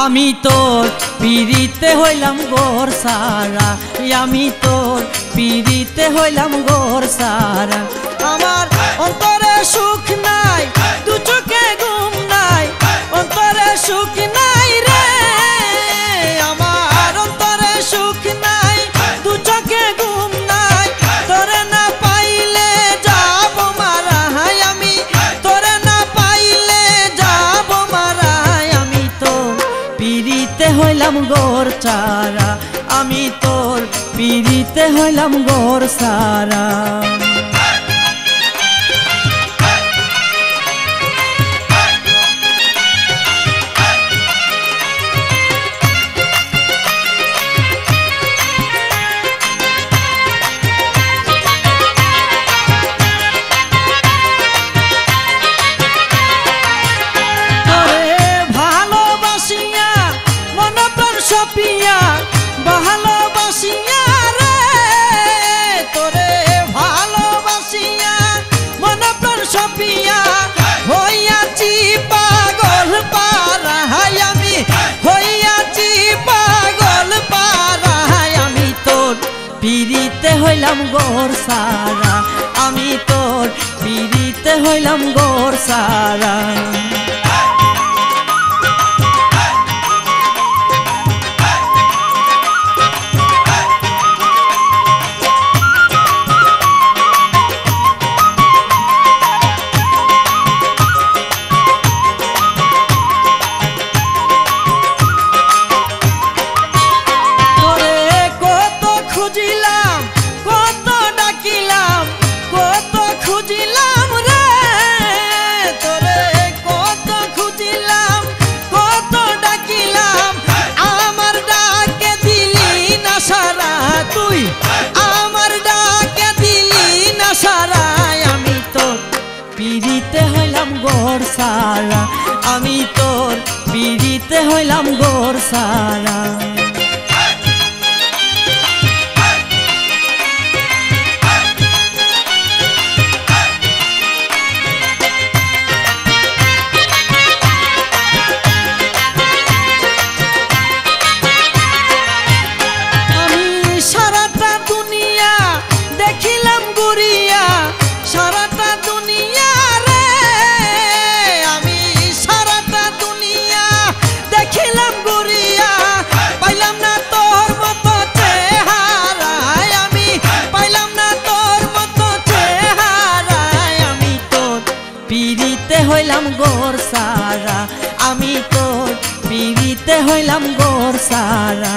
আমি তোর পিড়িতে হইলাম গোর সারা, আমি তোর পিড়িতে হইলাম গোর সারা। আমার অন্তরে সুখ নাই, দু চোখে ঘুম নাই, অন্তরে সুখ নাই রে। আমার অন্তরে সুখ নাই, দু চোখে ঘুম নাই, তোরে না পাইলে যাব মারা, আমি তোরে না পাইলে যাব মারা। আমি তোর পিড়িতে হইলাম গোর চারা, আমি তোর পিড়িতে হইলাম গোর সারা। সপিয়া ভালোবাসিয়া রে, তোরে ভালোবাসিয়া মন প্রাণ সপিয়া হইয়াছি পাগল পারা, আমি হইয়াছি পাগল পারা। আমি তোর পিড়িতে হইলাম গোর সারা, আমি তোর পিড়িতে হইলাম গোর সারা। খুঁজিলাম কত ডাকিলাম, কত খুঁজিলাম রে, তোরে কত খুঁজিলাম কত ডাকিলাম, আমার ডাকে দিলি না সারা, তুই আমার ডাকে দিলি না সারা। আমি তোর পিড়িতে হইলাম গোর সারা, আমি তোর পিড়িতে হইলাম গোর সারা। দেখিলাম গুরিয়া সারাটা দুনিয়া রে, আমি সারাটা দুনিয়া দেখিলাম গুরিয়া, পাইলাম না তোর মতো চেহারা, আমি পাইলাম না তোর মতো চেহারা। আমি তোর পিড়িতে হইলাম গোর সারা, আমি তোর পিড়িতে হইলাম গোর সারা।